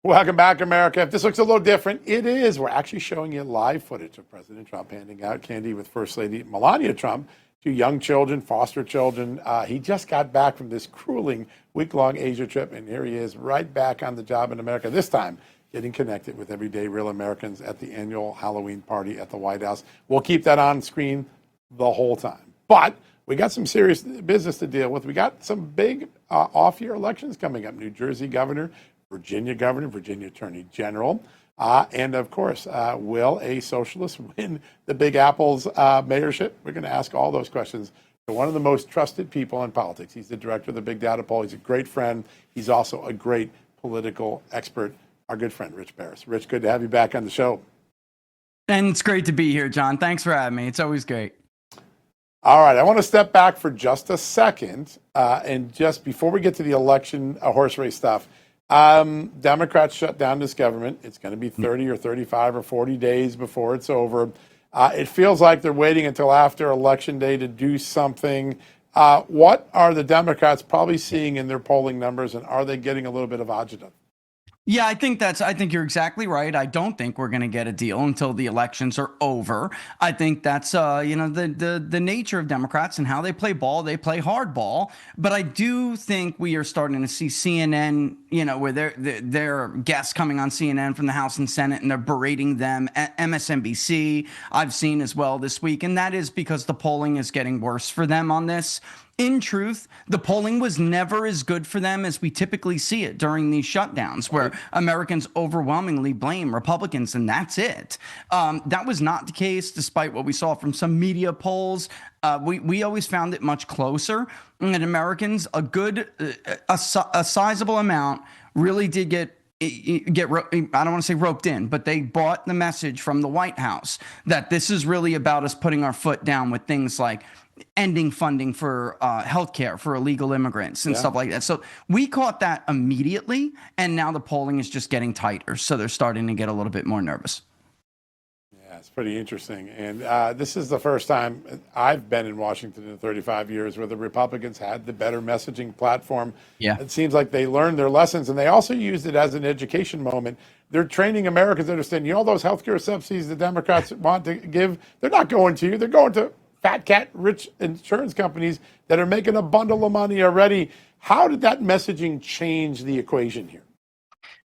Welcome back, America. If this looks a little different, it is. We're actually showing you live footage of President Trump handing out candy with First Lady Melania Trump to young children, foster children. He just got back from this grueling week-long Asia trip, and here he is right back on the job in America, this time getting connected with everyday real Americans at the annual Halloween party at the White House. We'll keep that on screen the whole time. But we got some serious business to deal with. We got some big off-year elections coming up. New Jersey governor, Virginia governor, Virginia attorney general. And of course, will a socialist win the Big Apple's mayorship? We're going to ask all those questions to one of the most trusted people in politics. He's the director of the Big Data Poll. He's a great friend. He's also a great political expert, our good friend, Rich Baris. Rich, good to have you back on the show. And it's great to be here, John. Thanks for having me. It's always great. All right, I want to step back for just a second. And just before we get to the election horse race stuff, Democrats shut down this government. It's going to be 30 or 35 or 40 days before it's over. It feels like they're waiting until after Election Day to do something. What are the Democrats probably seeing in their polling numbers, and are they getting a little bit of agita? Yeah, I think you're exactly right. I don't think we're going to get a deal until the elections are over. I think that's the nature of Democrats and how they play ball. They play hardball. But I do think we are starting to see CNN, where they're guests coming on CNN from the House and Senate, and they're berating them. MSNBC, I've seen as well this week, and that is because the polling is getting worse for them on this. In truth, the polling was never as good for them as we typically see it during these shutdowns, where Americans overwhelmingly blame Republicans, and that's it. That was not the case, despite what we saw from some media polls. We always found it much closer, and Americans, a sizable amount, really did get I don't want to say roped in, but they bought the message from the White House that this is really about us putting our foot down with things like ending funding for healthcare for illegal immigrants and stuff like that. So we caught that immediately, and now the polling is just getting tighter. So they're starting to get a little bit more nervous. Yeah, it's pretty interesting. And this is the first time I've been in Washington in 35 years where the Republicans had the better messaging platform. Yeah. It seems like they learned their lessons, and they also used it as an education moment. They're training Americans to understand, those healthcare subsidies the Democrats want to give, they're not going to you. They're going to fat cat rich insurance companies that are making a bundle of money already. How did that messaging change the equation here?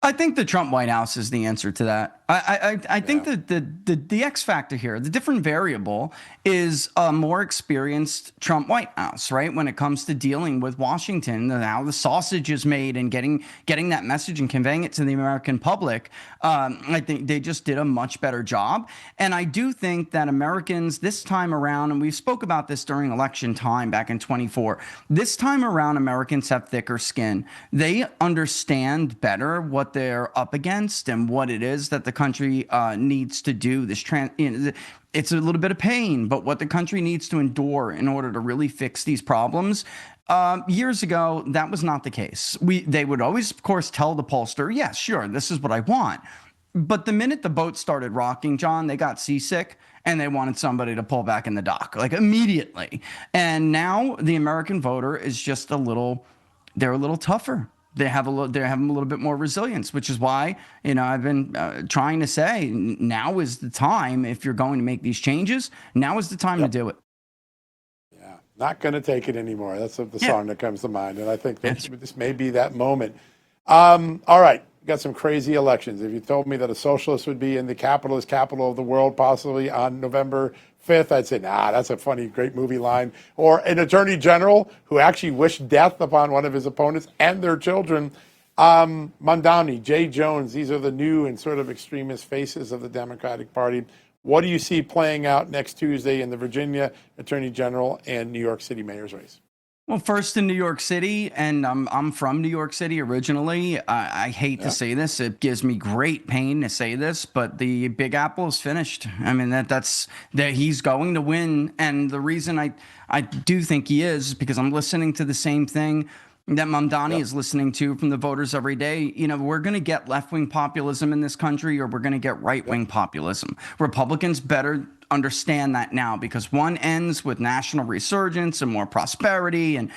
I think the Trump White House is the answer to that. I think that the X factor here, the different variable, is a more experienced Trump White House, right? When it comes to dealing with Washington and how the sausage is made and getting that message and conveying it to the American public, I think they just did a much better job. And I do think that Americans this time around, and we spoke about this during election time back in 24, this time around Americans have thicker skin. They understand better what they're up against and what it is that the country needs to do. It's a little bit of pain, but what the country needs to endure in order to really fix these problems. Years ago, that was not the case. They would always, of course, tell the pollster, yes, sure, this is what I want. But the minute the boat started rocking, John, they got seasick and they wanted somebody to pull back in the dock, like immediately. And now the American voter is just they're a little tougher. They have a little bit more resilience, which is why, I've been trying to say now is the time. If you're going to make these changes, now is the time to do it. Yeah, not going to take it anymore. That's the song that comes to mind. And I think that this may be that moment. All right. We got some crazy elections. If you told me that a socialist would be in the capitalist capital of the world, possibly on November 5th, I'd say, nah, that's a funny, great movie line. Or an attorney general who actually wished death upon one of his opponents and their children. Mamdani, Jay Jones, these are the new and sort of extremist faces of the Democratic Party. What do you see playing out next Tuesday in the Virginia attorney general and New York City mayor's race? Well, first in New York City, and I'm from New York City originally. I hate to say this; it gives me great pain to say this, but the Big Apple is finished. I mean that's he's going to win, and the reason I do think he is because I'm listening to the same thing that Mamdani Yep. is listening to from the voters every day. We're going to get left-wing populism in this country, or we're going to get right-wing populism. Republicans better understand that now, because one ends with national resurgence and more prosperity and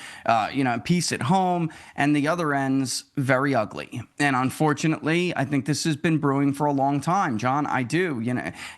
peace at home, and the other ends very ugly. And unfortunately, I think this has been brewing for a long time, John. I do.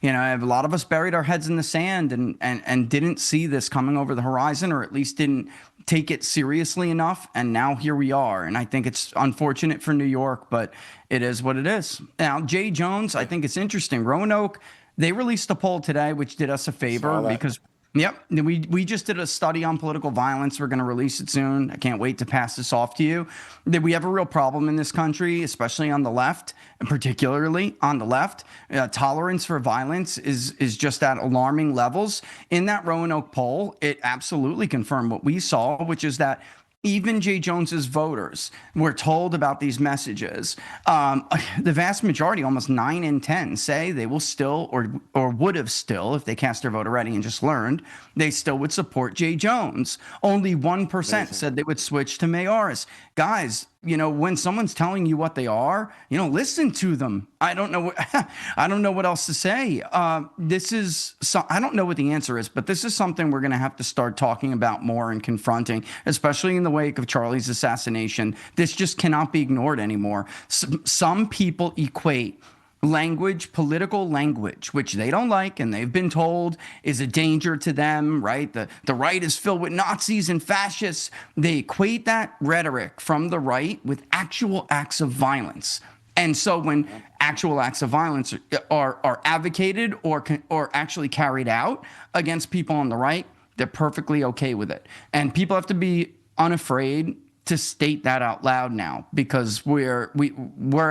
A lot of us buried our heads in the sand and didn't see this coming over the horizon, or at least didn't take it seriously enough, and now here we are. And I think it's unfortunate for New York, but it is what it is. Now, Jay Jones, I think it's interesting. Roanoke, they released a poll today, which did us a favor because, yep, we just did a study on political violence. We're going to release it soon. I can't wait to pass this off to you. That we have a real problem in this country, especially on the left, and particularly on the left. Tolerance for violence is just at alarming levels. In that Roanoke poll, it absolutely confirmed what we saw, which is that even Jay Jones's voters were told about these messages. The vast majority, almost 9 in 10, say they will still, or would have still, if they cast their vote already and just learned, they still would support Jay Jones. Only 1% said they would switch to Mayoris. Guys, when someone's telling you what they are, listen to them. I don't know what else to say. I don't know what the answer is, but this is something we're going to have to start talking about more and confronting, especially in the wake of Charlie's assassination. This just cannot be ignored anymore. Some people equate language, political language, which they don't like and they've been told is a danger to them, right? The right is filled with Nazis and fascists. They equate that rhetoric from the right with actual acts of violence. And so when actual acts of violence are advocated or actually carried out against people on the right, they're perfectly okay with it. And people have to be unafraid to state that out loud now, because we're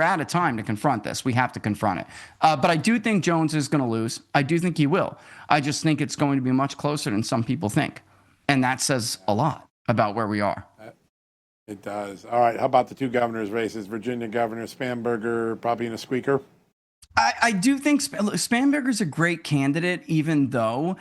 out of time to confront this. We have to confront it. But I do think Jones is going to lose. I do think he will. I just think it's going to be much closer than some people think. And that says a lot about where we are. It does. All right. How about the two governors' races? Virginia Governor Spanberger, probably in a squeaker. I do think Spanberger's a great candidate, even though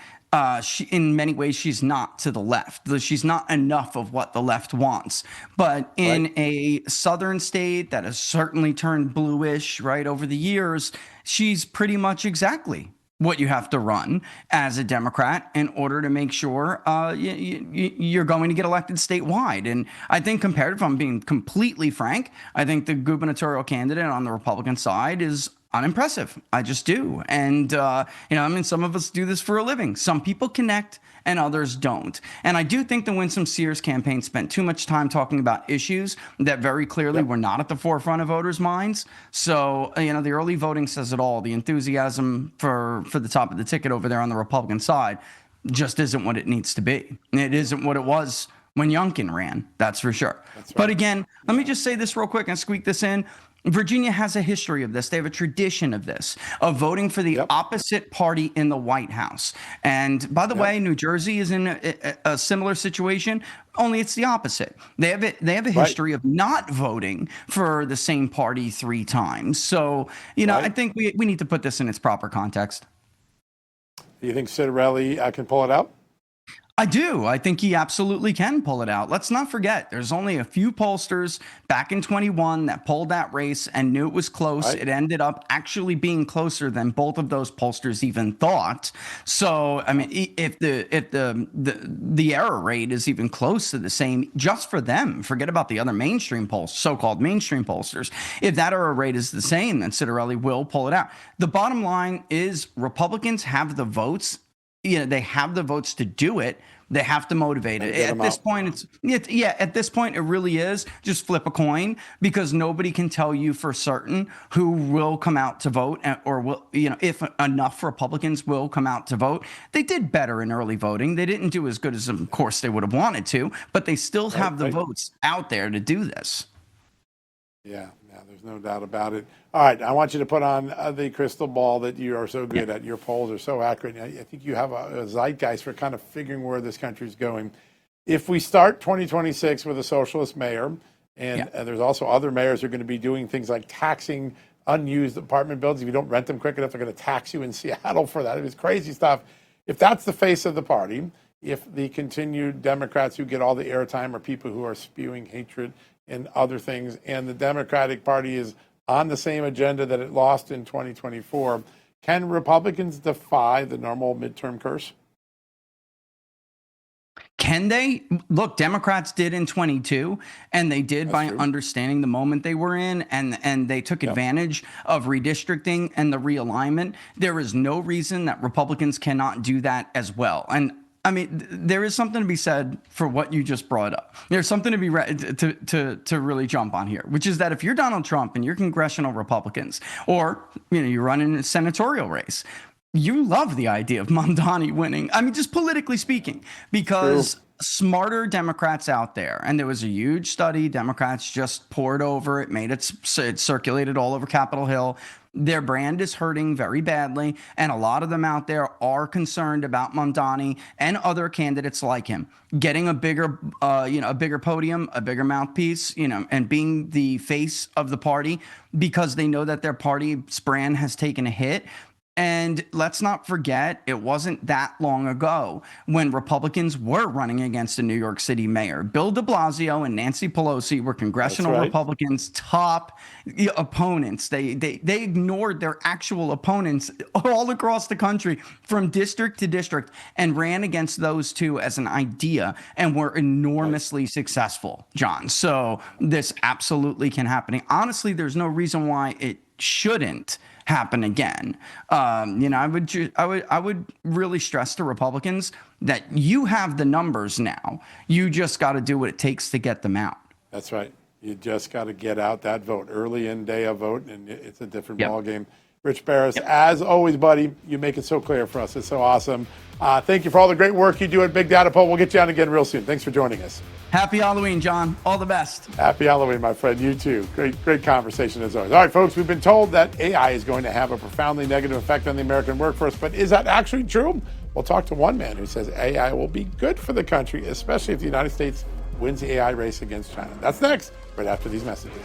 in many ways she's not to the left. She's not enough of what the left wants. But in a southern state that has certainly turned bluish, right, over the years, she's pretty much exactly what you have to run as a Democrat in order to make sure you're going to get elected statewide. And I think, compared, if I'm being completely frank, I think the gubernatorial candidate on the Republican side is unimpressive. I just do. And, some of us do this for a living. Some people connect and others don't. And I do think the Winsome Sears campaign spent too much time talking about issues that very clearly were not at the forefront of voters' minds. So, the early voting says it all. The enthusiasm for the top of the ticket over there on the Republican side just isn't what it needs to be. It isn't what it was when Youngkin ran, that's for sure. That's right. But again, let me just say this real quick and squeak this in. Virginia has a history of this. They have a tradition of this, of voting for the opposite party in the White House. And by the way, New Jersey is in a similar situation, only it's the opposite. They have a history of not voting for the same party 3 times. So, I think we need to put this in its proper context. Do you think Citarelli can pull it out? I do. I think he absolutely can pull it out. Let's not forget, there's only a few pollsters back in 21 that polled that race and knew it was close. Right. It ended up actually being closer than both of those pollsters even thought. So, I mean, if the error rate is even close to the same, just for them, forget about the other mainstream polls, so-called mainstream pollsters. If that error rate is the same, then Citarelli will pull it out. The bottom line is Republicans have the votes. They have the votes to do it. They have to motivate it. At this point, at this point, it really is just flip a coin, because nobody can tell you for certain who will come out to vote, or will, if enough Republicans will come out to vote. They did better in early voting. They didn't do as good as, of course, they would have wanted to, but they still have the votes out there to do this. Yeah, there's no doubt about it. All right, I want you to put on the crystal ball that you are so good at. Your polls are so accurate. I think you have a zeitgeist for kind of figuring where this country is going. If we start 2026 with a socialist mayor, and there's also other mayors who are going to be doing things like taxing unused apartment buildings. If you don't rent them quick enough, they're going to tax you in Seattle for that. It's crazy stuff. If that's the face of the party, if the continued Democrats who get all the airtime are people who are spewing hatred and other things, and the Democratic Party is on the same agenda that it lost in 2024, can Republicans defy the normal midterm curse? Can they? Look, Democrats did in 22, and they did by understanding the moment they were in, and they took advantage of redistricting and the realignment. There is no reason that Republicans cannot do that as well. And I mean, there is something to be said for what you just brought up. There's something to be to really jump on here, which is that if you're Donald Trump and you're congressional Republicans, or you run in a senatorial race, you love the idea of Mamdani winning. I mean, just politically speaking, because smarter Democrats out there, and there was a huge study, Democrats just poured over it, it circulated all over Capitol Hill. Their brand is hurting very badly, and a lot of them out there are concerned about Mamdani and other candidates like him getting a bigger, a bigger podium, a bigger mouthpiece, and being the face of the party, because they know that their party's brand has taken a hit. And let's not forget, it wasn't that long ago when Republicans were running against a New York City mayor. Bill de Blasio and Nancy Pelosi were congressional Republicans' top opponents. They ignored their actual opponents all across the country from district to district and ran against those two as an idea and were enormously successful, John. So this absolutely can happen. Honestly, there's no reason why it shouldn't happen again. I would really stress to Republicans that you have the numbers now. You just got to do what it takes to get them out. That's right. You just got to get out that vote early in day of vote, and it's a different ball game. Rich Baris, as always, buddy, you make it so clear for us. It's so awesome. Thank you for all the great work you do at Big Data Poll. We'll get you on again real soon. Thanks for joining us. Happy Halloween, John. All the best. Happy Halloween, my friend. You too. Great conversation as always. All right, folks, we've been told that AI is going to have a profoundly negative effect on the American workforce, but is that actually true? We'll talk to one man who says AI will be good for the country, especially if the United States wins the AI race against China. That's next, right after these messages.